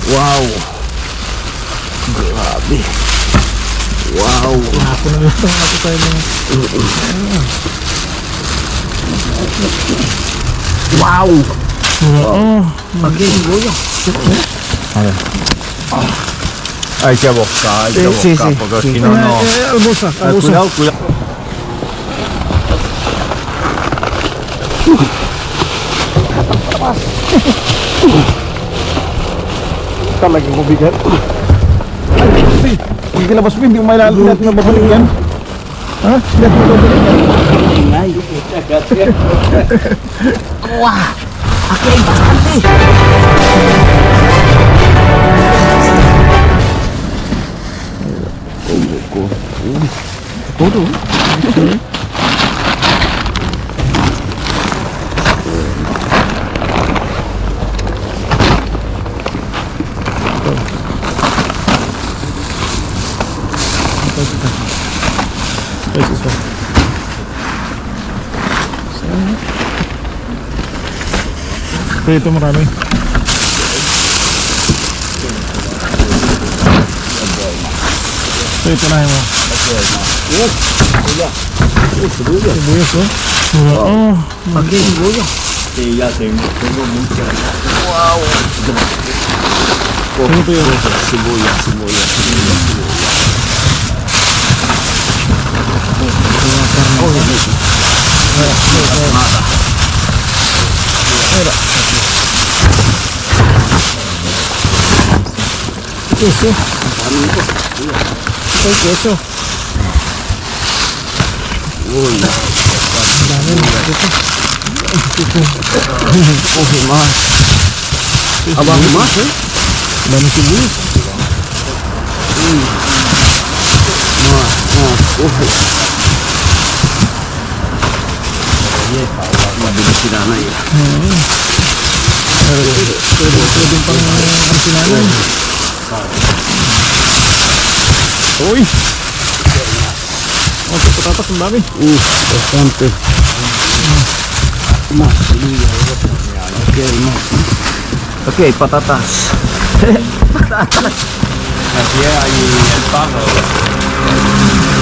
Wow. Grabe. Wow. Hapon na lang ako tayo ng... Wow. Oo. Mag-iigoy. Ay, siya bokka. Ay, siya bokka. Pagka kinono. Albusa. Albusa. Kuya. Talagang mabigat. Ay, hindi labas mo, hindi mo mailalagay natin na babalik yan. Ha? Hindi natin babalik yan. Ingay. Wah. Okay, bastante. Todo. Ito marami. Ito na mo. Sibuyas oh. Oo. Mag-iigoy. Siya, tengo mucha. Wow. Ito yun. Sibuyas. Keso. Ito yung keso. Uy. Ang dami na dito. Oh, himas. Abang himas eh. Ang dami sibuyas. Mabilis si nanay. Pwede pang ang sinanay. Uy! Oh, patatas ang dami. Bastante. Mas. Okay, mas. Okay, patatas. Así es, ahí el pago.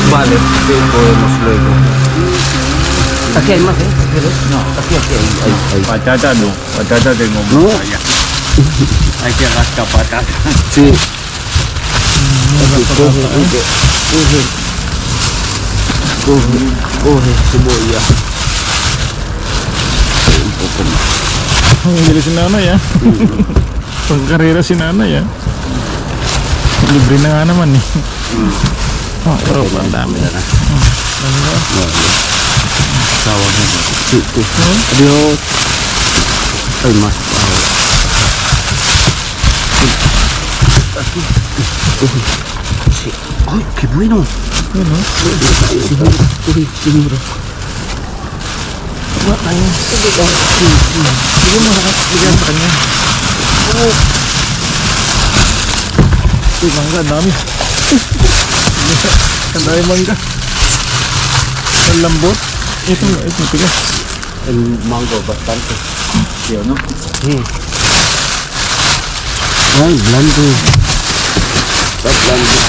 Vale, sí, podemos luego. Aquí hay más, ¿eh? No, aquí hay. Patata tengo No. mucha allá. Hay que rascar patata. Sí. Coge cebolla. Un poco más. Ang hili si nanay ah. Pagkarera si nanay ah. Libre na nga naman eh. Oh, pero ang dami na. Tawag na ba? Adios. Ay, mas. Ay, qué bueno. Yun oh. Siguro. Wala tayo. Sige mo, bigyan sa kanya. Uy, mangga, ang dami. Ang dami mangga. Ang lambot. Ito, tigas. El mango bastante. ¿Sí o no? Sí. Ay, blando. Está blando.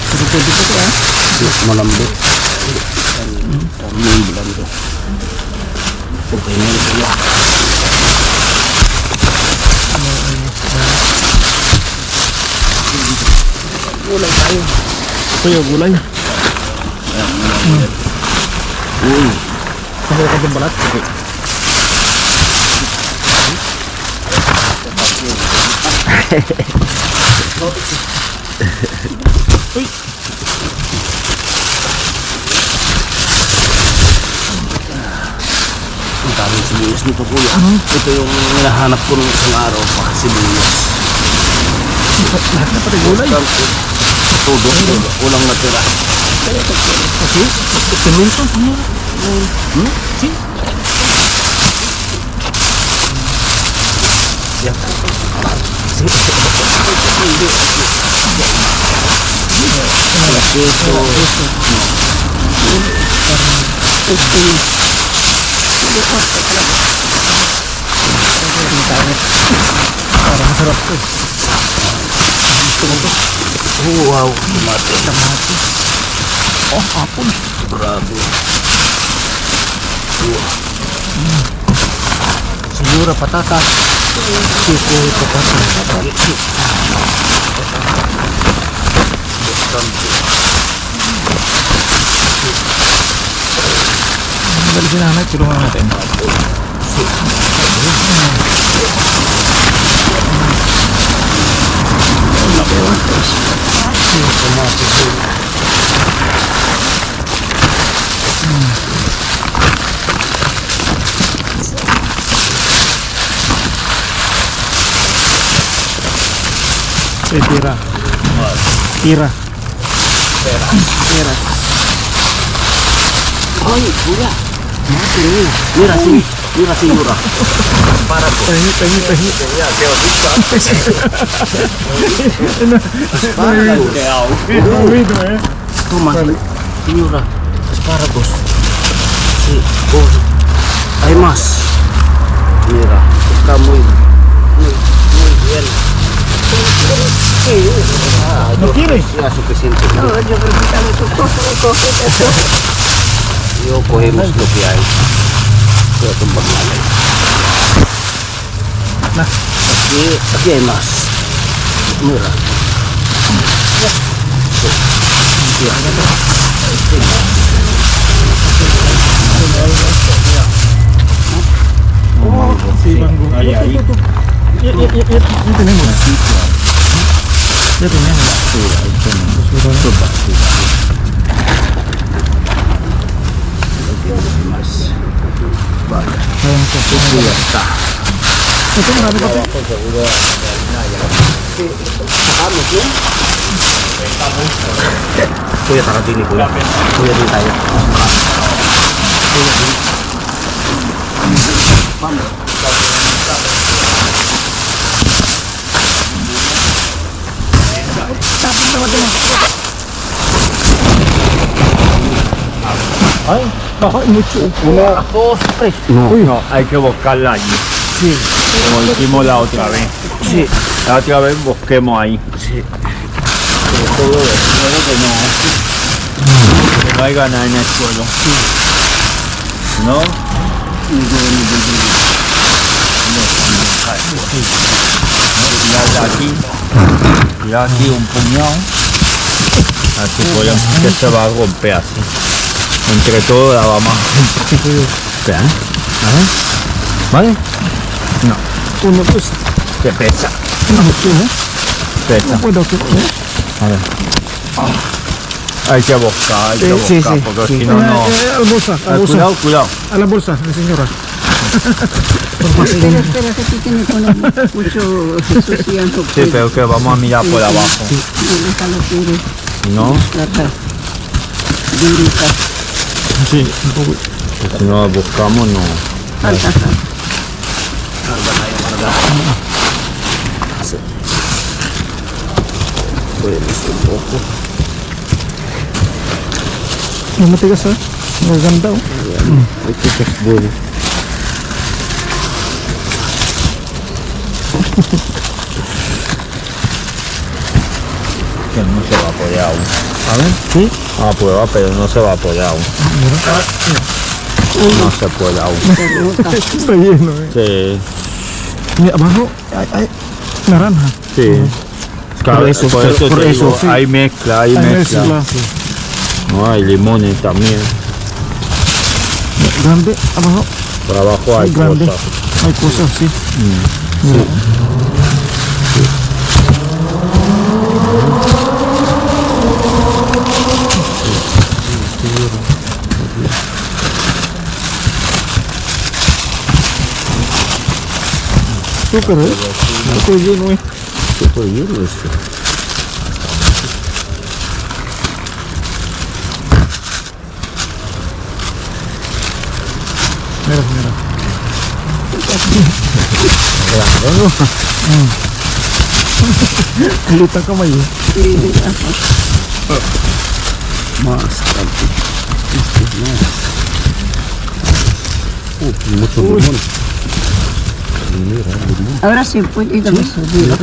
Pwede pa ito ah. Malambot. Muy blando. Okay na rin sila. Gulay tayo. Ito yung gulay. Uy. Kasi ka din balat. Uy. Ang daming sibuyas nito, kuya. Ito yung hinahanap ko nung isang araw pa, sibuyas. Lahat na pati gulay. Todo. Ulang natira. Kasi, piminto. Si. Yan. Parang masarap to. Oh, wow. Tumate. Oh, hapon. Grabe. Sigura patatas. Siko patatas. Dali si nanay, tulungan natin. Tira. Tira. Ay, kuya. Mira, sigura. Para po. Tahi. Wait, Thomas, señora, asparagus. Sí, hay más. Mira, está muy bien. ¿No quiere? Ya suficiente. No, yo creo que está mucho coge eso. Yo cogemos lo que hay. Voy a tomar la ley. Aquí hay más. Mira. Sí, mango. Ahí. Ya tenemos. Ya tenemos. Más. Ya está. Ito marami pa ito. Sacamos yun. Kuya, tara din kuya. Kuya din tayo. Kuya din. Vamos. Ay, baka mucho. Dos, tres. No, hay que buscarla allí. Sí. Como hicimos la otra vez. Sí. La otra vez busquemos ahí. Sí. Todo eso, que no hay ganas en el suelo. ¿No? Tirarla aquí un puñado. Así podemos, que se va a romper así. Entre todo la vamos a romper. Espera, a ver. ¿Vale? No. Uno, dos. Que pesa. Mucho, ¿eh? Pesa. No puedo, A ver. Hay que buscar, Sí, porque sí. si no, no. A la bolsa, a la bolsa. Cuidado, cuidado. A la bolsa, mi señora. Espera, que aquí tiene con mucho sucia. Sí, pero que vamos a mirar por abajo. Déjalo puro. ¿No? Durita. Sí, un poco. Si no la buscamos, no. Falta. Podemos un poco. No matigas, ¿eh? Maganda, oh. Hay que ser bueno. Que no se va a apoyar aún. A ver, sí. Ah, prueba, pero no se va a apoyar aún. No se puede aún. Está lleno, ¿eh? Sí, Mira, abajo hay naranja. sí. Claro, Por eso, te digo, sí. hay mezcla, hay Hay mezcla. mezcla, sí. No, hay limones también. Grande, abajo Por abajo hay grande. cosas. Hay cosas, sí. Mira. Súper, ¿eh? Súper lleno, ¿eh? Súper lleno esto. Mira, mira. Kulita ka may. Más. Mucho limón. Mira, limón. Ahora sí puede ir a subir.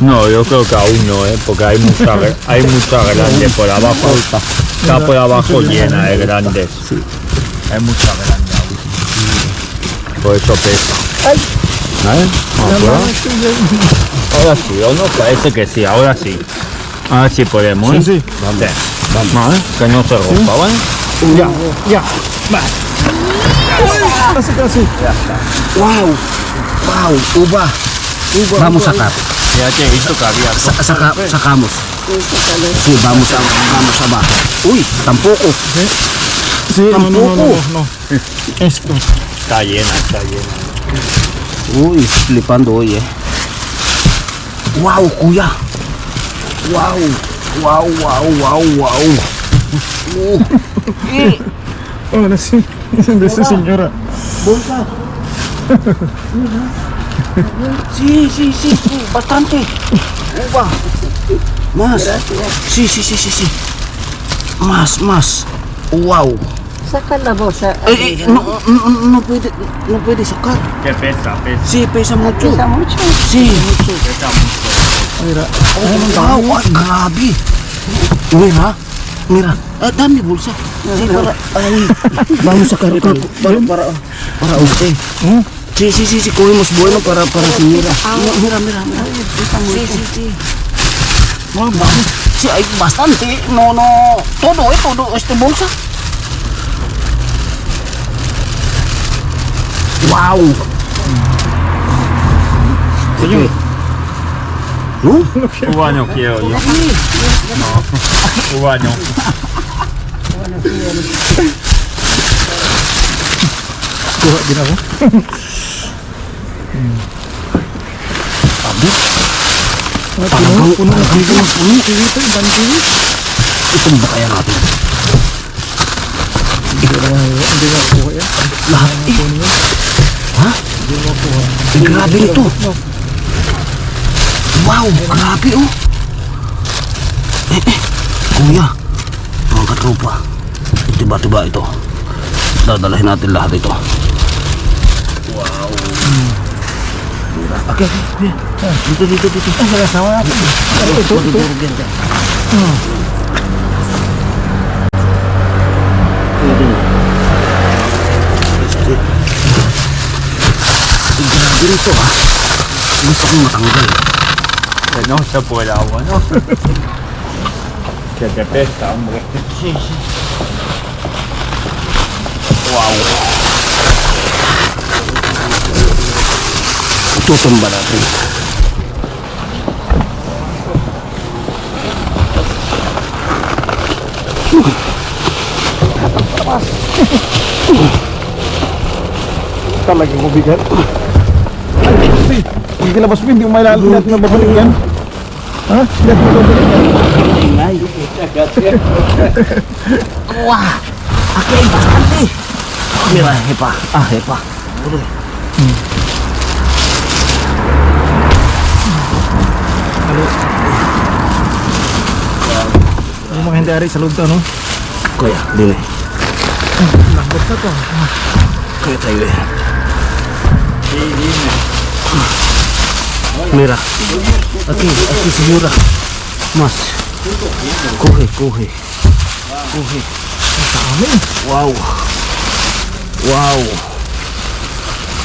No, yo creo que aún no, porque hay mucha grande por abajo. Está por abajo llena de grandes. Hay mucha grande aún. Por eso pesa. ¿Vale? Ahora sí, ¿o no? Parece que sí, ahora sí. Ahora sí podemos. Sí, sí. Vamos. Vale, que no se rompa, ¿vale? Ya. Casi. Wow. Uva. Vamos a sacar. Ya te he visto que había Sacamos. Sí, vamos abajo. Uy, tampoco. Sí, Tampoco. no. Esto. Está llena. Uy, flipando hoy, Wow, kuya. Wow. Ahora sí. De esa señora. Bolsa. Sí, bastante. Uva. Más. Sí. Más. Wow. Saca la bolsa. No puede sacar. Que pesa. Sí, pesa mucho. ¿Pesa mucho? Sí. Pesa mucho. Mira. Wow, grabe. Mira. Dame bolsa. Sí, vamos a sacar para usted. Sí, cogemos bueno para señora. Mira. Sí. Vamos. Sí, hay bastante. No. Todo este bolsa. Wow. Señor. ¿No? Uva no quiero yo. No. Uva no. Kuha din ako. Puno na kiwi. Kiwi ito, yung dami kiwi. Itong ba kaya natin? Hindi na kuha yan. Lahat Ha? Grabe ito. Wow, grabe Kuya, mga katropa, tiba-tiba ito. Dadalahin natin lahat ito. Wow. Okay. Dito. Sama natin. Ito. Grabe ito Gusto kong matanggal. Que no se puede agua, ¿no? Que te pesa, hombre. Sí. Wow. Tutumba natin. Talagang mabigat. Ay, hindi ka labas mo, hindi mo mailalim natin na babalik yan. Ha? Hindi mo babalik yan. Ingay. Wah. Okay, bastante. Mira, hepa. Yung mga hindi ari sa loob to, no? Kuya, dili. Lambot na to. Kuya tayo Mira. Aquí señora. Mas. Coge. Wow.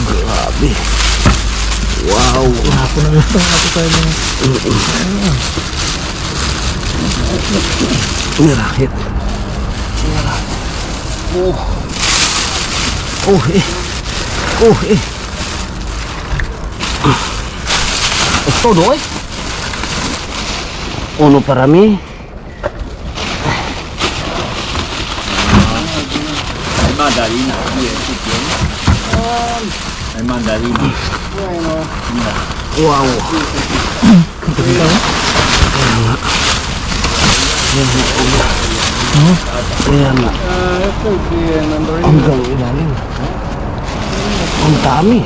Grabe. Wow. Ako na ito. Ako tayo ng... Mira, hit. Coge. Es todo, Uno para mí. Hay mandarina, mire, si tiene. Hay mandarina. Wow. Ayan na. Hanggang ilalim. Ang dami.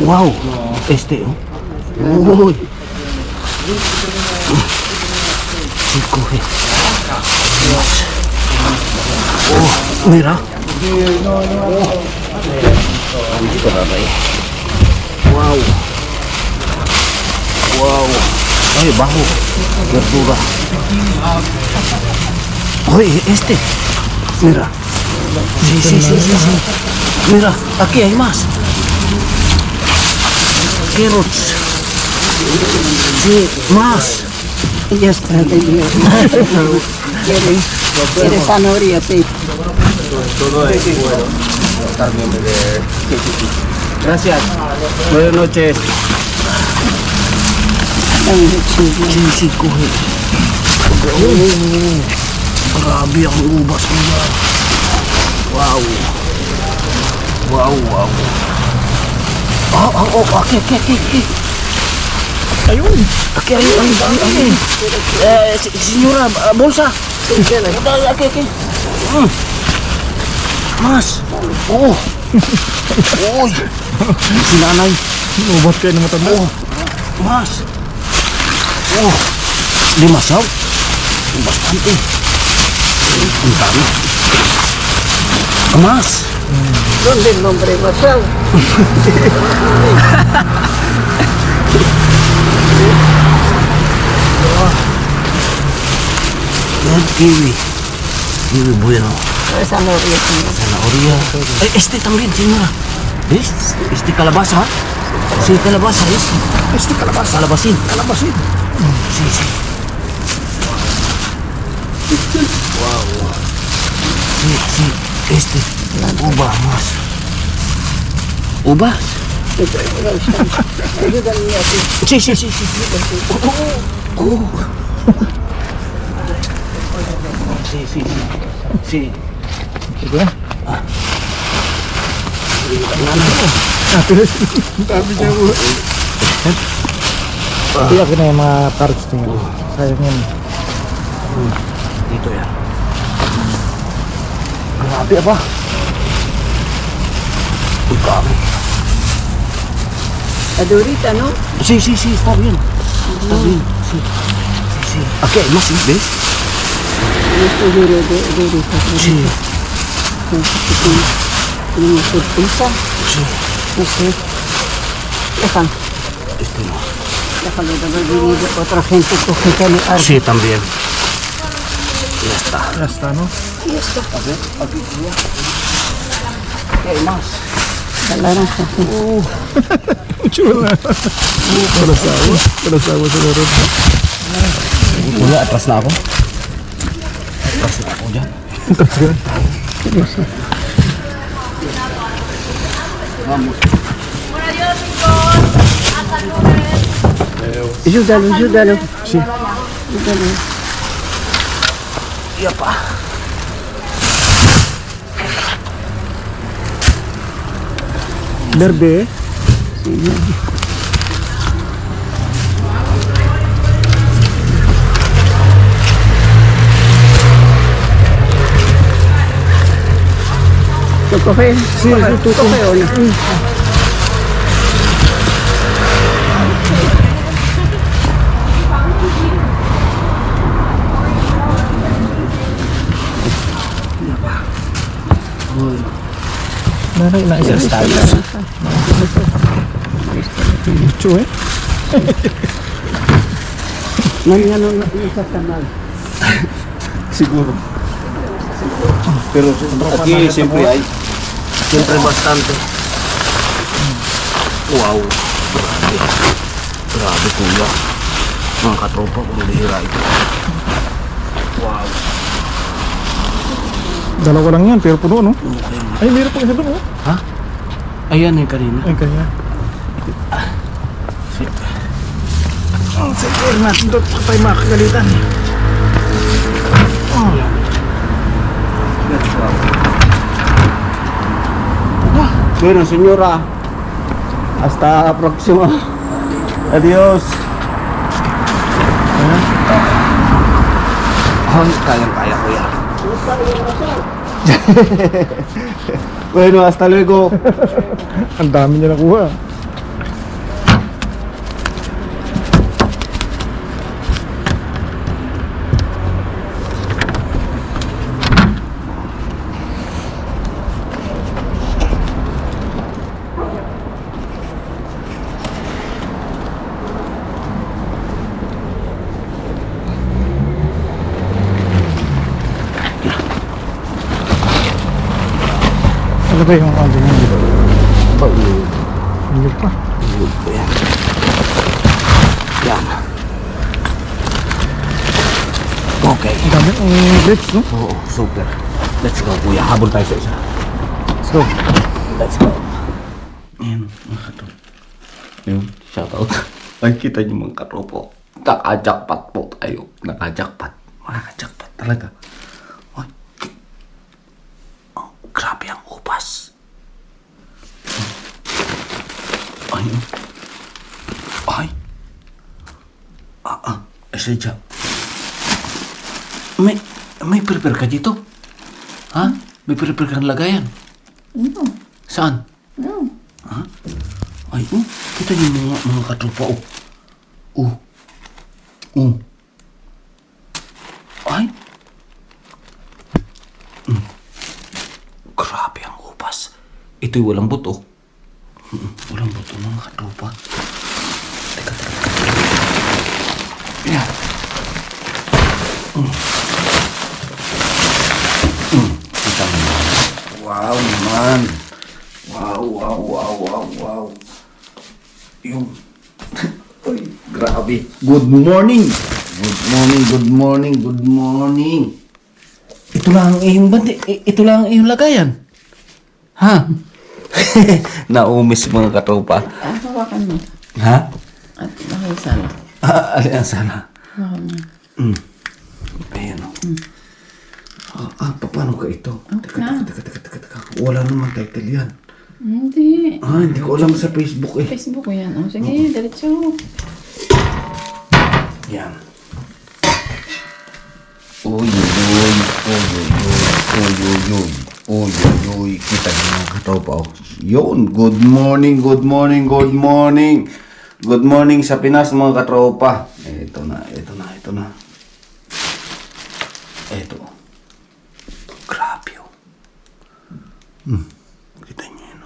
Wow. Este, Uy. Chico, eh. Oh, mira. Wow. Wow. Ay, bajo. Verdura. Oye, este. Mira. Sí. Mira, aquí hay más. Carrots. Sí, más. Ya está, de Dios. ¿Quiere zanahoria? Sí. Todo es bueno. También de... Gracias. Buenas noches. Sí, coge. Grabe ang ubas nila. Wow. Okay. Ayun. Okay. Senyora, bolsa. Okay. Mas. Oh. Uy. Si nanay. Ubat kayo na matanda. Mas. Oh. Limasaw. Bastante. Ang dami. Mas. ¿Dónde el nombre Masao? Yan, kiwi. Kiwi bueno. Zanahoria. Zanahoria. Este también, señora. ¿Ves? Este calabaza. Sí, calabaza, este calabaza. Calabacín. Sí. Wow. Sí. Este. Uva más. ¿Uvas? Ayúdame aquí. Sí. Sí. Ito na. Dami niya po. Iya ko na yung mga carrots niya. Sayang yan. Dito yan. Grabe ba? Ang dami. Adorita, ¿no? Sí, está bien. Está bien. Sí. Aquí hay más, ¿ves? Esto es Adorita. Sí. Tenemos sorpresa. Sí. No sé. Déjalo venir otra gente coge el árbol. Sí, también. Ya está. Ya está, no? Y esto, A ver, aquí hay más. la naranja. Chula. Para sawa sa laro. Wala, atras na ako. Atras na ako dyan. Vamos. Ayúdalo. Sí. Ayúdalo. Iya pa. Verde. ¿Lo coges? Sí, tú coge o no. Nanay na isa. Mucho, eh. Mañana no está tan mal. Siguro. Pero aquí siempre hay. Siempre bastante. Wow. Grabe kuya. Mga katropa, kung bihira ito. Wow. Dalawa lang yan, pero puno, no? Ay, meron pa isa doon, oh. Ha? Ayan yung kanina. Ay, kanya. Oh, sige natin doon pa tayo makakagalitan. Oh. Bueno, señora. Hasta próxima. Adiós. Ay, kayang-kaya ko yan. Bueno, hasta luego. Ang dami niya nakuha. ba yung ano dito? Paulog. Hindi pa. Paulog po yan. Yan. Okay. Ang dami ang grips, no? Oo, super. Let's go, kuya. Habol tayo sa isa. Let's go. Let's go. Ayan, mga katropa. Ayun, shoutout. Ay, kita niyo mga katropa. Naka-jackpot po tayo. Naka-jackpot. Naka-jackpot talaga. Ay, oh, grabe ang upas. Ay, ay. Sadya. May prepare ka dito? Ha? May prepare kang lagayan? No. Saan? No. Ha? Ay, kita niyo mga katropa, Ay. Grabe ang upas. Ito'y walang buto. Walang buto mga katropa. Teka. Yan. Kita mo naman. Wow naman. Wow. Yung. Uy, grabe. Good morning. Good morning. Ito lang ang iyong bandi. Ito lang ang iyong lagayan. Ha? Naumis mga katropa. Hawakan mo. Ha? At nakisala. Alin ang sana? Hawakan mo. Ayan o. Paano ka ito? Okay. Teka. Wala naman title yan. Hindi. Hindi ko alam sa Facebook eh. Facebook ko yan. Oh, sige, diretso. Yan. Oy. Kita niyo mga katropa. Yun. Good morning. Good morning sa Pinas mga katropa. Ito na. Ito. Grabe oh. Kita niyo yun.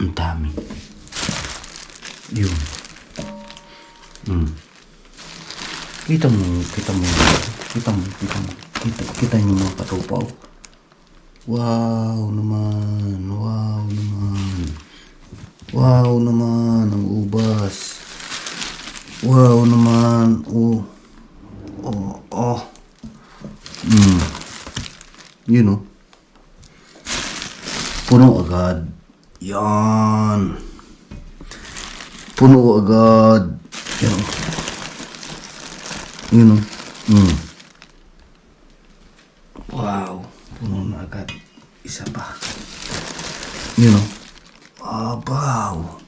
Ang dami. Yun. Kita niyo mga katropa. Wow naman ang ubas. Wow naman. You know. Puno agad. Yan. Puno agad. Yan. You know. Wow. Puno na agad. Isa pa. You know. Wow.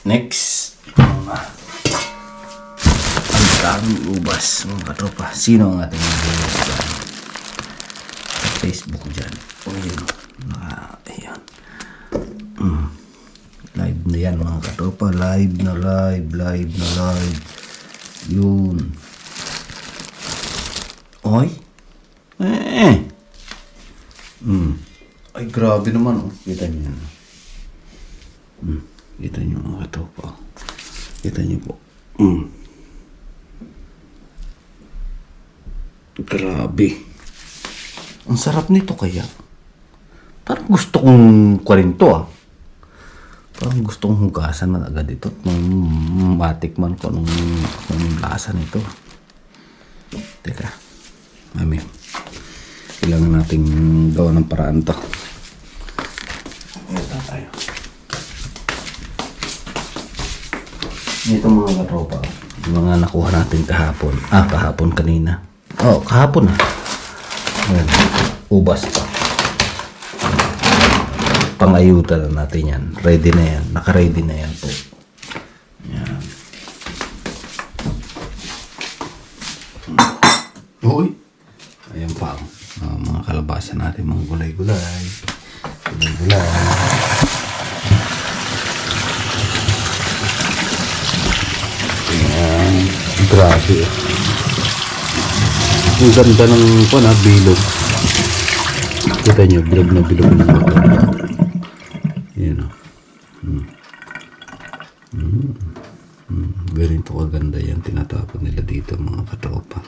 Next. Ang daming ubas mga katropa. Sino ang ating ubas dyan? Sa Facebook dyan. Yun. Ayan. Live na yan mga katropa. Live na live. Yun. Oy. Ay, grabe naman. Kita niyo yan. Kita niyo mga katropa. Kita niyo po. Grabe. Ang sarap nito kaya. Parang gusto kong kuwarin to Parang gusto kong hugasan na agad ito. Nung matikman ko nung lasa nito. Teka. Mami. Kailangan nating gawa ng paraan to. Ito tayo. Ito mga katropa. Yung mga nakuha natin kahapon. Kahapon kanina. Kahapon Ayan. Ubas pa. Pangayutan na natin yan. Ready na yan. Naka-ready na yan po. Yan. Uy. Ayan pa. Mga kalabasa natin. Mga gulay-gulay. Ayan. Grabe. Ang ganda ng bilog. Kita nyo, bilog na bilog. Yan o. Ganito kaganda yan. Tinatapon nila dito mga katropa.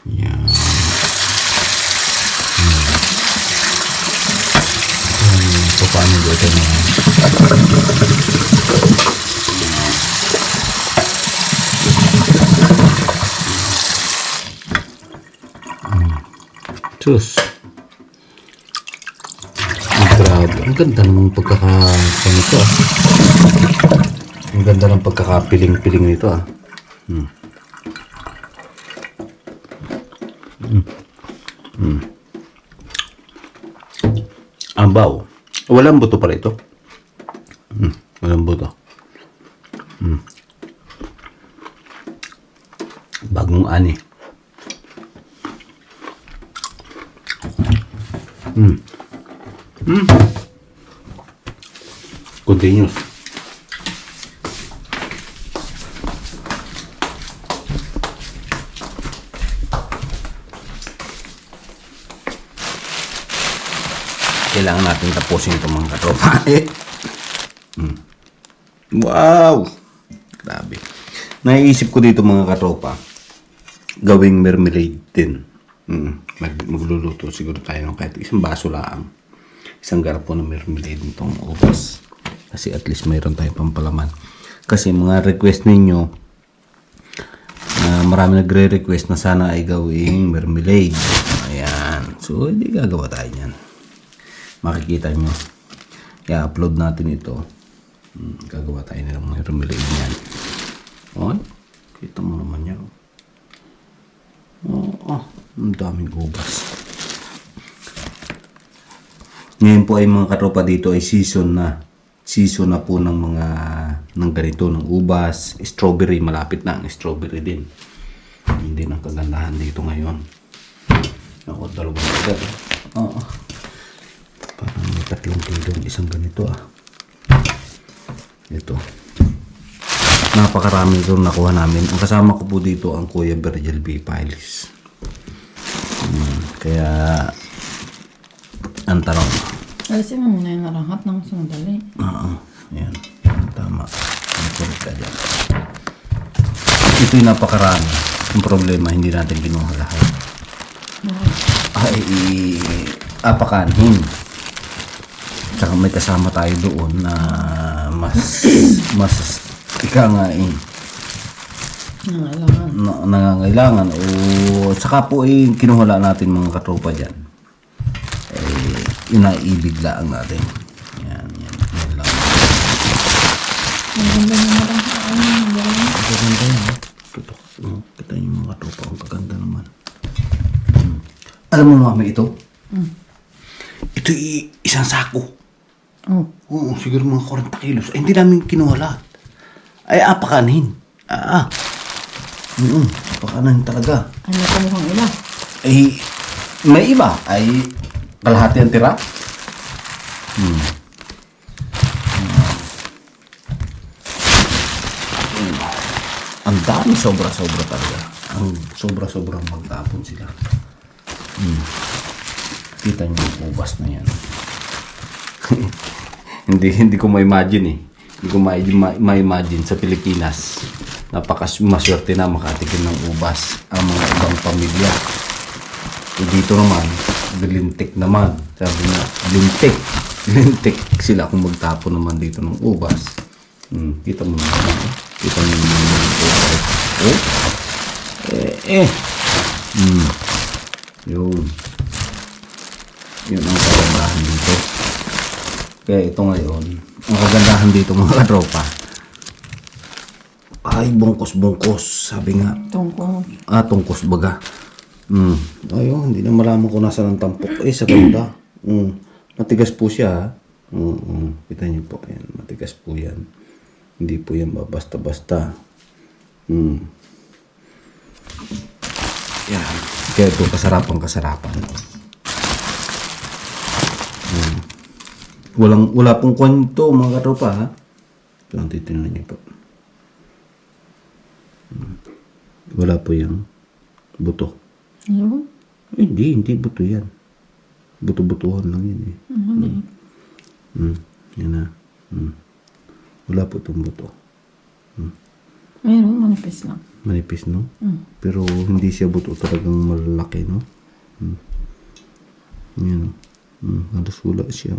Yan. So, paano dito na Diyos. Grabe. Ang ganda ng pagkaka-nito ah. Ang ganda ng pagkakapiling-piling nito ah. Ambaw. Walang buto pala ito. Walang buto. Bagong ani. Continuous. Kailangan natin tapusin ito mga katropa. Wow! Grabe. Naiisip ko dito mga katropa, gawing marmalade din. Magluluto siguro tayo ng kahit isang baso lang. Isang garpo ng marmalade nitong ubas. Kasi at least mayroon tayong pampalaman. Kasi mga request ninyo, marami nagre-request na sana ay gawing marmalade. Ayan. So, hindi gagawa tayo yan. Makikita nyo. I-upload natin ito. Gagawa tayo ng marmalade yan. O, kita mo naman yan. Ang daming ubas. Ngayon po ay mga katropa dito ay season na po ng mga ng ganito, ng ubas, strawberry, malapit na ang strawberry din. Hindi ang kagandahan dito ngayon. Ako, dalawang liter. Parang may 3 kilo isang ganito ah. Ito. Napakarami ito nakuha namin. Ang kasama ko po dito ang Kuya Virgil B. Piles. Kaya ang tanong. Alisin mo muna yung narahat ng sandali. Yan. Tama. Ang ka dyan. Ito'y napakarami. Ang problema, hindi natin kinuha lahat. Ay, apakanin. Tsaka may kasama tayo doon na mas ika nga nangangailangan o saka po kinuhala natin mga katropa dyan inaibig lang natin yan lang Ang ganda ng narahat. kaganda yan kita yung mga katropa ang kaganda naman alam mo mami ito ito isang sako oo siguro mga 40 kilos ay hindi namin kinuha lahat ay apakanin apakanin talaga Ano ka mukhang iba? ay may iba ay kalahati ang tira. Ang dami, sobra-sobra talaga. Ang sobra-sobrang magtapon sila. Kita niyo yung ubas na yan. hindi ko ma-imagine eh. Hindi ko ma-imagine sa Pilipinas. Napaka-maswerte na makatikim ng ubas ang mga ibang pamilya. Dito naman, lintik naman. Sabi nga, lintik sila kung magtapon naman dito ng ubas. Kita mo naman. Kita mo naman yung ubas. Yun ang kagandahan dito. Kaya ito ngayon, ang kagandahan dito mga katropa, ay bungkos. Sabi nga. Tungkos baga. Ayun, hindi na malaman kung nasa ng tampok. Sa ganda. Matigas po siya. Kita niyo po. Ayan, matigas po yan. Hindi po yan basta-basta. Yan. Kaya ito, kasarapan. Wala pong kwento mga katropa ha. Ito ang titignan niyo po. Wala po yung buto. Ano? Hindi buto yan. Buto-butuhan lang yan eh. Yan na. Wala po itong buto. Meron, manipis lang. Manipis, no? Pero hindi siya buto talagang malalaki, no? Yan. Halos wala siya.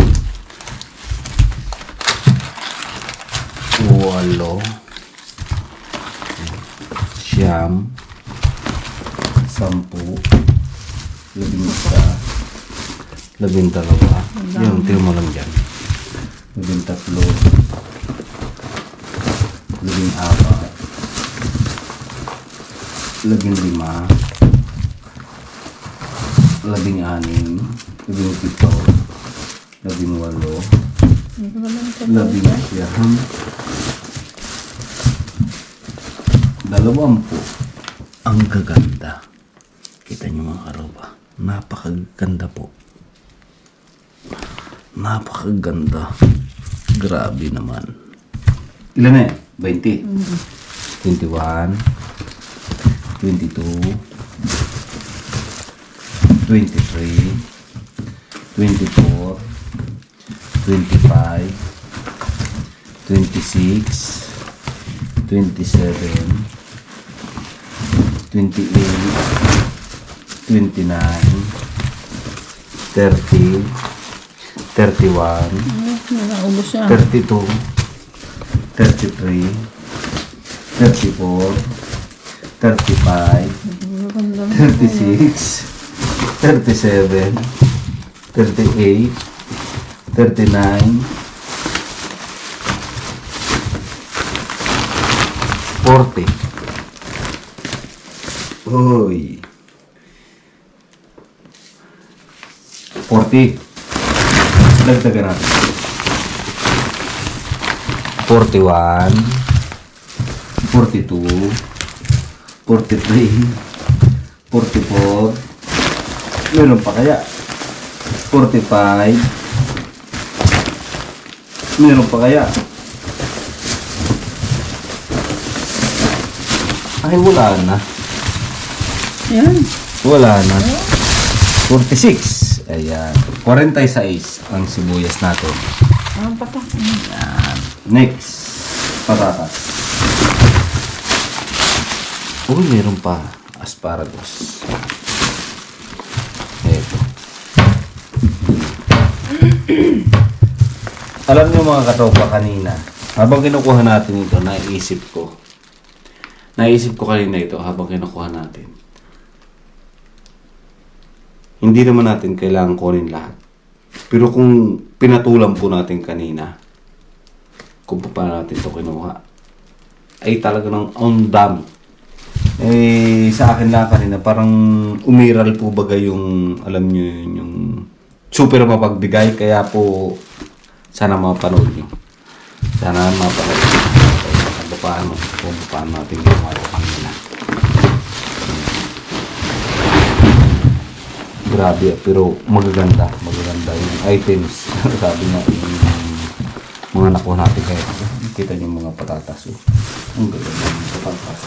Walo. Siyam. 10. 11. 12. Yung tiro mo lang dyan. 13. 14. 15. 16. 17. 18. 20. Ang gaganda. Kita niyo mga karoba. Napakaganda po. Napakaganda. Grabe naman. Ilan na yan? 20? 21, 22, 23, 24, 25, 26, 27, 28, 29, 30, 31, Nakaubos siya. 32, 33, 34, 35, 36, 37, 38, 39, 40. Uy. 40. Dagdagan natin. 41, 42, 43, 44, meron pa kaya? 45, meron pa kaya? Ay, wala na. Yan. Wala na. 46. Ayan. 46 ang sibuyas natin. Ang patak. Ayan. Next. Patatas. Uy, meron pa. Asparagus. Ito. Alam niyo mga katropa kanina, habang kinukuha natin ito, naisip ko kanina ito habang kinukuha natin. Hindi naman natin kailangan kunin lahat. Pero kung pinatulan po natin kanina, kung paano natin ito kinuha, ay talaga ng ang dami. Eh, sa akin lang kanina, parang umiral po baga yung, alam nyo yun, yung super mapagbigay. Kaya po, sana mapanood nyo. Sana mapanood nyo. Kung paano natin ginawa ito kanina. Grabe, pero magaganda yung items. Sabi nga yung mga nakuha natin kaya. Kita niyo yung mga patatas. Oh. Ang gaganda yung patatas.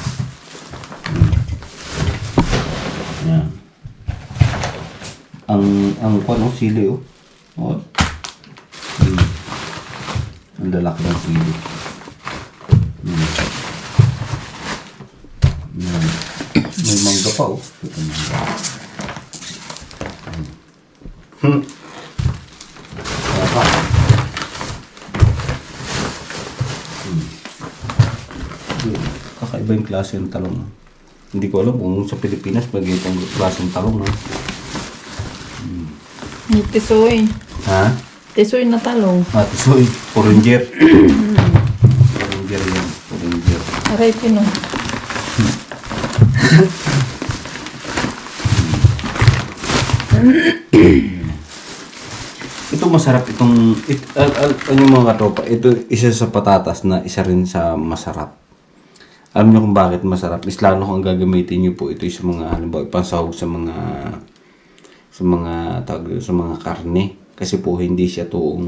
Yan. Ang ano, sili oh. Oh. Ang lalaki ng sili. Yan. May mangga pa oh. Ito mangga. Kakaiba yung klase ng talong. Hindi ko alam kung sa Pilipinas may ganitong klase ng talong. Yung tisoy. Ha? Tisoy na talong. Tisoy. Poringer. Poringer yan. Poringer. Aray, pino. Ito masarap itong yung mga katropa, ito isa sa patatas na isa rin sa masarap. Alam niyo kung bakit masarap? Is lalo kung gagamitin niyo po ito sa mga halimbawa pansahog sa mga sa mga karne kasi po hindi siya toong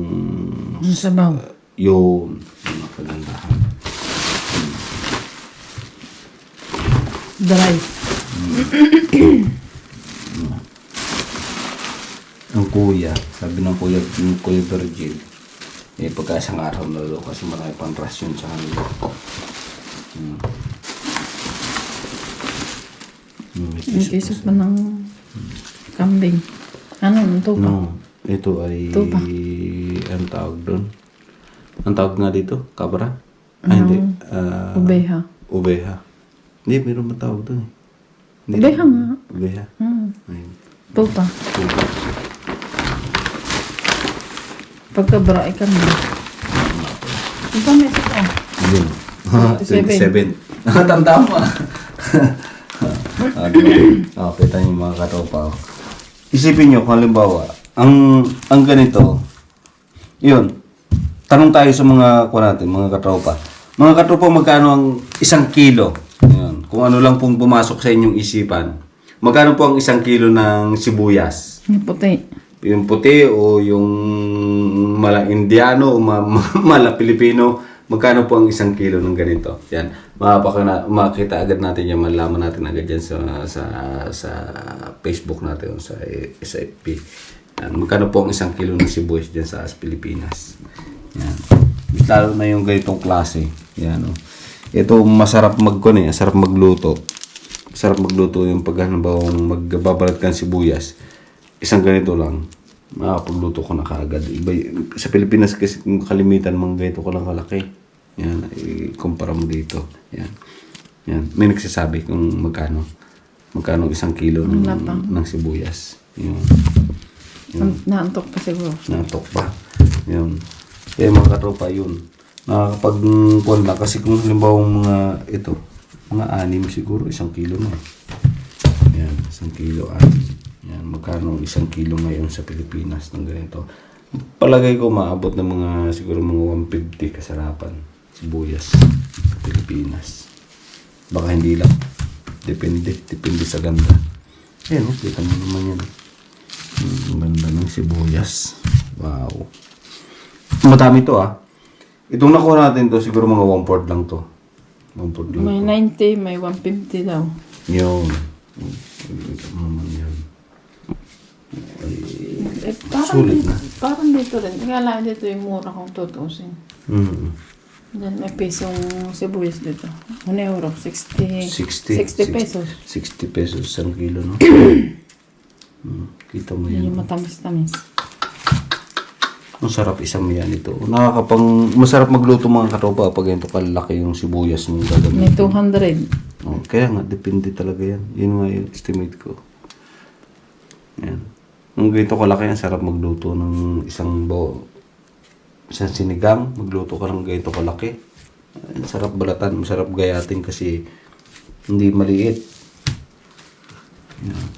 Ang sabaw. yung kagandahan. Dry. Ang kuya, sabi ng kuya Virgil, eh pagka isang araw na lalo kasi marami pang rasyon sa kanila. Yung kisip pa ng kambing. Ano, ang tupa? No, ito ay Tupa. ang tawag doon. Ang tawag nga dito, kabra? Ay, hindi. Ubeha. Ubeha. Hindi, mayroon matawag doon eh. Hindi. Ubeha nga. Ubeha. Ayun. Tupa. Tupa. Pagkabra ay kambing. Ito may sito. Yun. 27. 27. Tanda mo ah. Oh, kita niyo mga katropa. Isipin niyo kung halimbawa, ang ganito, yun, tanong tayo sa mga natin, mga katropa. Mga katropa, magkano ang 1 kilo? Yun. Kung ano lang pong pumasok sa inyong isipan. Magkano po ang 1 kilo ng sibuyas? Yung puti. Yung puti o yung mala Indiano o mala Pilipino, magkano po ang 1 kilo ng ganito? Yan. Makita agad natin yan. Malaman natin agad yan sa Facebook natin, sa FB. Yan. Magkano po ang 1 kilo ng sibuyas dyan sa Pilipinas? Yan. Lalo na yung ganitong klase. Yan. Oh. Ito masarap masarap magluto. Masarap magluto yung pag magbabalat ka ng sibuyas. Isang ganito lang. Makapagluto ko na kaagad. Iba, sa Pilipinas kasi kung kalimitan, mga ganito ko lang kalaki. Yan, ikumpara mo dito. Yan. Yan. May nagsasabi kung magkano 1 kilo ng sibuyas. Yun. Naantok pa siguro. Naantok pa. Yun. Kaya mga katropa, yun. Nakakapag-kuhan na. Kasi kung halimbawa mga 6 siguro, 1 kilo na. Yan, 1 kilo 6. Yan, magkano 1 kilo ngayon sa Pilipinas ng ganito. Palagay ko maabot ng siguro mga 150 kasarapan sibuyas sa Pilipinas. Baka hindi lang. Depende sa ganda. Ayan, kita mo naman yan. Ang ganda ng sibuyas. Wow. Madami to ah. Itong nakuha natin to, siguro mga 1/4 lang to. 1/4 lang. May 90, may 150 daw. Yun. Ito naman yan. Sulit na. Parang dito rin. Kaya dito yung mura kung tutusin. Then may pisong sibuyas dito. 1 euro, 60 pesos. 60 pesos 1 kilo, no? Kita mo Yung yan. matamis-tamis. Ang sarap isang yan ito. Masarap magluto mga katropa pag ganito kalaki yung sibuyas mong May gagamitin. 200. Oh, kaya nga, depende talaga yan. Yun nga yung estimate ko. Yan. Kung ganito kalaki, ang sarap magluto ng isang sinigang. Magluto ka ng ganito kalaki. Ang sarap balatan, masarap gayatin kasi hindi maliit. Yan.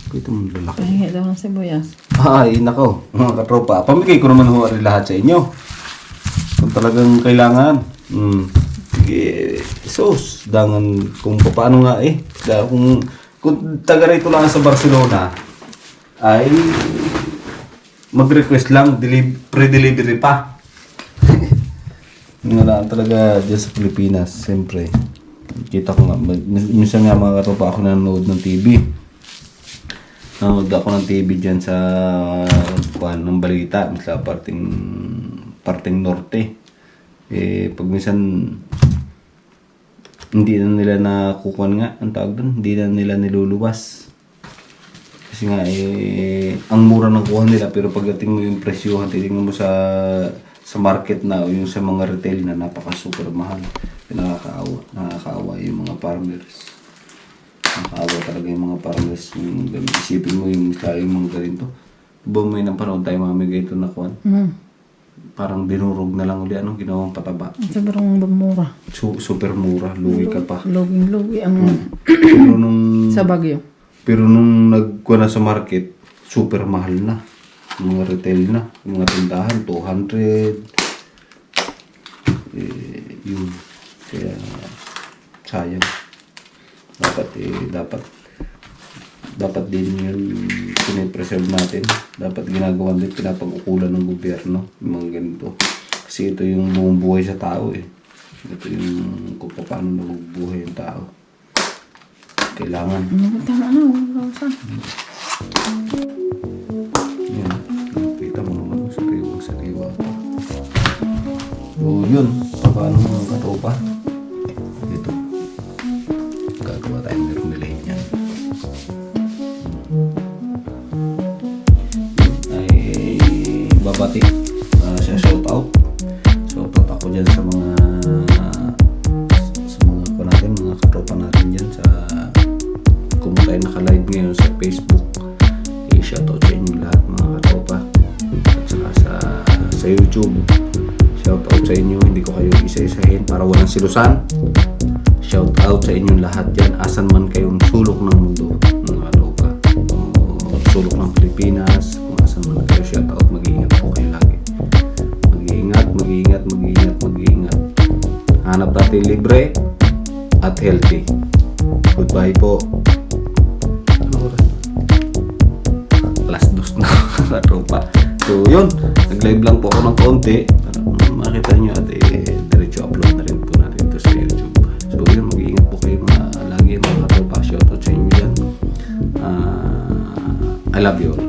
Ito mo lalaki. Pahingi daw ng sibuyas. Ay, nako, mga katropa. Pamigay ko naman ho lahat sa inyo. Kung talagang kailangan. Sige, sus. Dangan kung paano nga eh. Kung taga rito lang sa Barcelona, ay mag-request lang, pre-delivery pa. Nga talaga dyan sa Pilipinas, siyempre. Kita ko nga, minsan nga mga katropa ako nanonood ng TV. Nanonood ako ng TV dyan sa ng balita, sa parting norte. Pag minsan hindi na nila nakukuhan nga, ang tawag doon, hindi na nila niluluwas. Kasi nga ang mura ng kuha nila, pero pagdating mo yung presyohan, titingnan mo sa market na o yung sa mga retail na napaka-super mahal. Nakakaawa yung mga farmers. Nakakaawa talaga yung mga farmers. Isipin mo yung mga ganito. Diba may napanood tayo mamigay ito na kuhan? Parang dinurog na lang ulit. Anong ginawang pataba? Sobrang mura. Super mura. Lugi ka pa. Luging-lugi ang Pero nung sa Baguio. nagkuha na sa market, super mahal na. Mga retail na. Mga tindahan, 200. Yun. Kaya, sayang. Dapat din yun pinipreserve natin. Dapat ginagawa din, pinapag-ukulan ng gobyerno. Yung mga ganito. Kasi ito yung bumubuhay sa tao eh. Ito yung kung paano na magbuhay yung tao. Kailangan. Tama na, Rosa. Yan. Kita mo naman sariwa pa. So yun. Paano mga katropa? Ito. Gagawa tayo ng relay niyan. Babati siya shout out ako dyan sa mga ko natin, mga katropa natin dyan sa kung tayo naka-live ngayon sa Facebook, shout out sa inyo lahat mga katropa, at saka sa YouTube, shout out sa inyo, hindi ko kayo isa-isahin para walang silusan. Shout out sa inyo lahat dyan, asan man kayong sulok ng mundo mga katropa, sulok ng Pilipinas, kung asan man kayo, shout out. Mag-iingat po kayo lagi. Mag-iingat. Hanap natin libre at healthy. Goodbye po. Ano oras? Alas 2 na katropa. So yun, nag-live lang po ako ng konti para makita nyo at I love you.